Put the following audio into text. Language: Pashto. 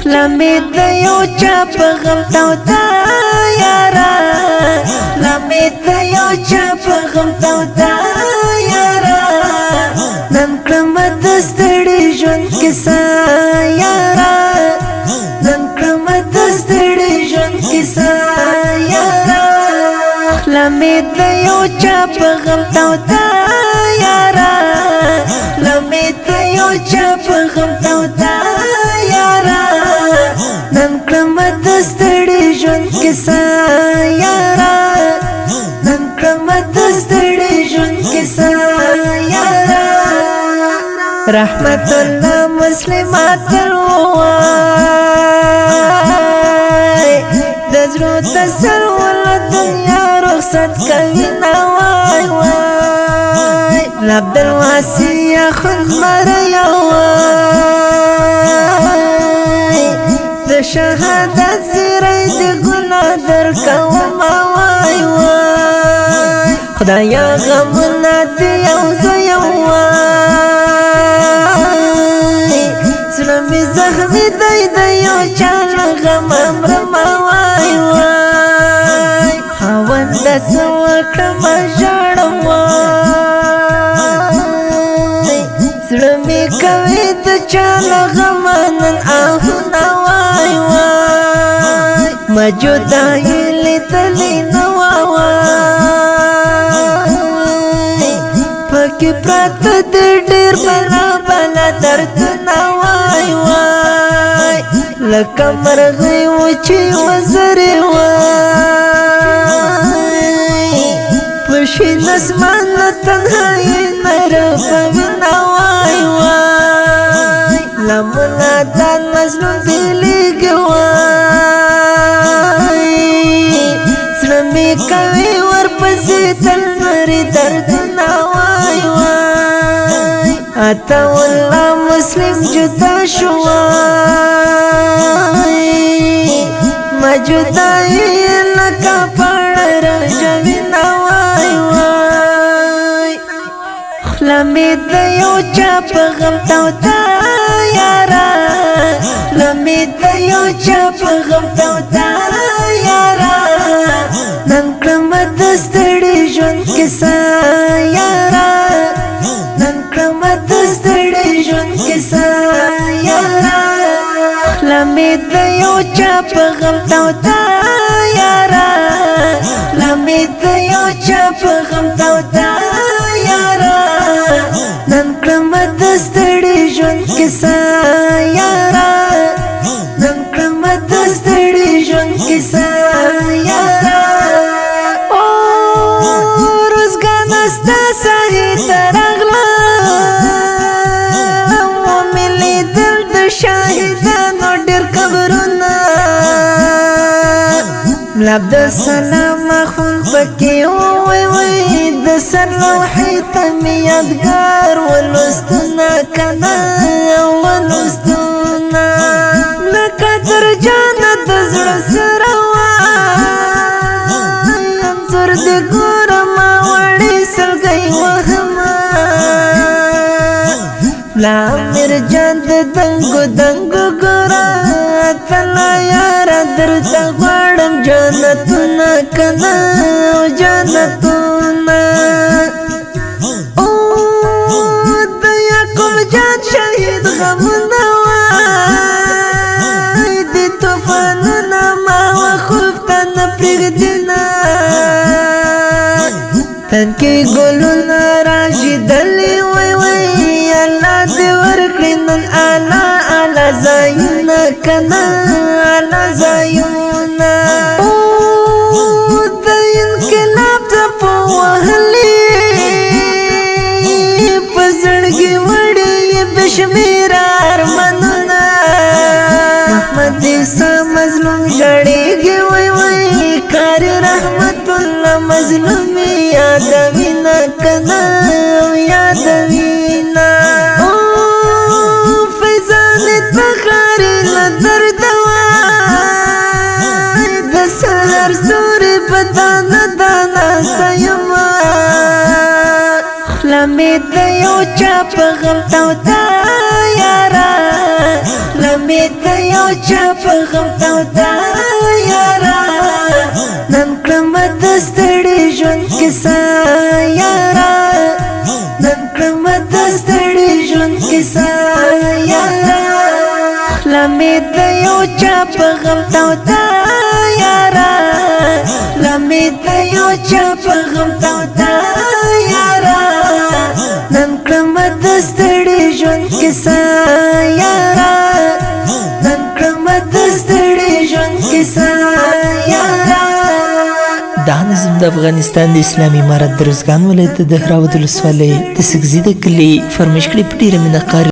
لمید یو چا په غم توتا یارا لمید یو چا په غم توتا یارا نن کړم د ستړي ژوند کیسه یارا نن کړم د ستړي ژوند کیسه یارا لمید یو چا په غم توتا یارا لمید یو چا په غم توتا یارا نن کړم د ستړي ژوند کیسه یارا نن کړم د ستړي ژوند کیسه یارا رحمت الله مسلمات وای د زړه تسل ول دنیا رخصت کوي نه وای وای عبد الواسي خود مریا وای د شهادت زیری د ګناه در کوم وای وای خدایا غمونه دې یو زوی وای زړه مې زخمي دی د یو چا له غمه مرمه وای وای خاونده څه وکړم ژاړم وای زړه مې کوي د چا له غمه نن آهونه وای وای ما جدایي لیدلې نه وای پکې پراته د ډېر بلا بلا دردونه وای وای لکه مرغۍ وچې وزرې وای په شین اسمان تنهایي نه رپوینه وای وای لمنه دا مظلوم بېلېږي وای زړه مې کوي ورپسې تل نري دردونه وای وای اته والله مسلم جدا شو ما جدایي لکه پاڼه راژوینه وای وای لمید یو چا په غم توتا یارا لمید یو چا په غم توتا یارا نن کړم د ستړي ژوند کیسه یارا نن کړم د ستړي ژوند کیسه یارا لمید یو چا په غم توتا یارا لمید یو چا په غم توتا یارا نن کړم د ستړي ژوند کیسه یارا نن کړم د ستړي ژوند کیسه یارا او روزګان ستا ساحې ته راغلم ومې لیدل د شاهدانو ډېر قبرونه عبد السلام اخون پکې وای وای د سر لوحې ته مې یادګار ولوستونه کنه ولوستونه لکه تر جانه د زړه سره وای انځور دې ګورم وړې سلګۍ وهمه لا مرجان د دنګو دنګو ګوره تلا یاره درته غواړم جنتونه کنه جنتونه او د یعقوب جان شهید غمونه وای د طوفانونه ما وخوب ته نه پرېږدینه تن کې ګلونه راژېدلې وای وای الله دې ورکړي نن اعلی اعلی ځایونه کنه اعلی ځایونه او د انقلاب څپو وهلې په زړګي وړي بې شمېره ارمانونه محمد عیسی مظلوم ژړېږي وای وای قاري رحمت الله مظلوم یادوینه کنه یادوینه او فیضان تخاري له درده وای د سهار ستوري په دانه دانه ستیم لمید یو چا په غم توتا یارا لمې د یو چا په غم تودا یارا نن کړم د ستړي ژوند کیسه یارا نن کړم د ستړي ژوند کیسه یارا لمې د یو چا په غم تودا یارا لمې د یو چا په غم تودا یارا نن کړم د ستړي ژوند کیسه یارا نن کړم د ستړي ژوند کیسه یارا. دا نظم د افغانستان د اسلامي امارت د روزګان ولایت د دهراود ولسوالۍ د سګزي د کلي فرمایش کړي په ډېره مینه